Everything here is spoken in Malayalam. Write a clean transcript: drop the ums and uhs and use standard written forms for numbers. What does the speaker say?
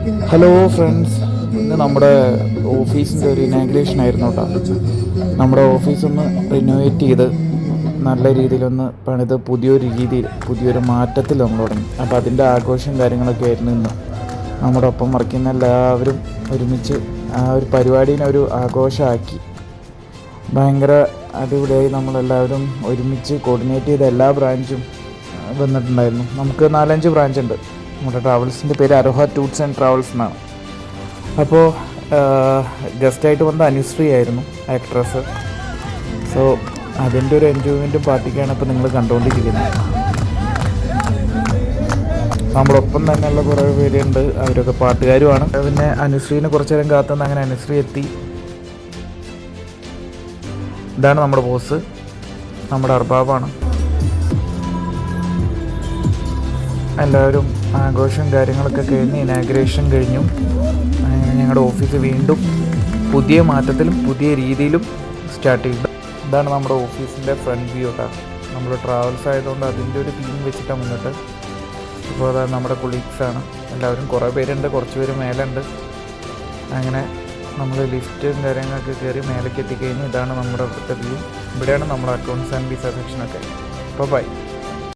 ഹലോ ഫ്രണ്ട്സ്, ഇന്ന് നമ്മുടെ ഓഫീസിൻ്റെ ഒരു ഇനാഗ്രേഷൻ ആയിരുന്നു കേട്ടോ. നമ്മുടെ ഓഫീസൊന്ന് റിനോവേറ്റ് ചെയ്ത് നല്ല രീതിയിലൊന്ന് പണിത് പുതിയൊരു മാറ്റത്തിൽ നമ്മൾ തുടങ്ങി. അപ്പോൾ അതിൻ്റെ ആഘോഷം കാര്യങ്ങളൊക്കെ ആയിരുന്നു ഇന്ന്. നമ്മുടെ ഒപ്പം വർക്കുന്ന എല്ലാവരും ഒരുമിച്ച് ആ ഒരു പരിപാടീനെ ഒരു ആഘോഷമാക്കി. ഭയങ്കര അടിപൊളിയായി. നമ്മളെല്ലാവരും ഒരുമിച്ച് കോർഡിനേറ്റ് ചെയ്ത എല്ലാ ബ്രാഞ്ചും വന്നിട്ടുണ്ടായിരുന്നു. നമുക്ക് 4-5 ബ്രാഞ്ചുണ്ട്. നമ്മുടെ ട്രാവൽസിൻ്റെ പേര് അരോഹ ടൂർസ് ആൻഡ് ട്രാവൽസ് എന്നാണ്. അപ്പോൾ ഗസ്റ്റായിട്ട് വന്ന അനുശ്രീ ആയിരുന്നു ആക്ട്രസ്. സോ അതിൻ്റെ ഒരു എൻജോയ്മെൻറ്റും പാർട്ടിക്കാണ് ഇപ്പോൾ നിങ്ങൾ കണ്ടുകൊണ്ടിരിക്കുന്നത്. നമ്മളൊപ്പം തന്നെയുള്ള കുറേ പേരുണ്ട്, അവരൊക്കെ പാട്ടുകാരുമാണ്. പിന്നെ അനുശ്രീനെ കുറച്ച് നേരം കാത്തുനിന്ന് അങ്ങനെ അനുശ്രീ എത്തി. ഇതാണ് നമ്മുടെ ബോസ്, നമ്മുടെ അർബാബാണ്. എല്ലാവരും ആഘോഷം കാര്യങ്ങളൊക്കെ കഴിഞ്ഞ് ഇനാഗ്രേഷൻ കഴിഞ്ഞു. ഞങ്ങളുടെ ഓഫീസ് വീണ്ടും പുതിയ മാറ്റത്തിലും പുതിയ രീതിയിലും സ്റ്റാർട്ട് ചെയ്തു. ഇതാണ് നമ്മുടെ ഓഫീസിൻ്റെ ഫ്രണ്ട് വ്യൂ കേട്ടോ. നമ്മൾ ട്രാവൽസ് ആയതുകൊണ്ട് അതിൻ്റെ ഒരു തീം വെച്ചിട്ടാണ് മുന്നോട്ട്. ഇപ്പോൾ അതാ നമ്മുടെ കൊളീഗ്സാണ് എല്ലാവരും. കുറേ പേരുണ്ട്, കുറച്ച് പേര് മേലുണ്ട്. അങ്ങനെ നമ്മൾ ലിഫ്റ്റും കാര്യങ്ങളൊക്കെ കയറി മേലേക്ക് എത്തിക്കഴിഞ്ഞ് ഇതാണ് നമ്മുടെ ഇവിടുത്തെ വ്യൂ. ഇവിടെയാണ് നമ്മുടെ അക്കൗണ്ട്സ് ആൻഡ് വിസ സെക്ഷനൊക്കെ. അപ്പോൾ ബൈ.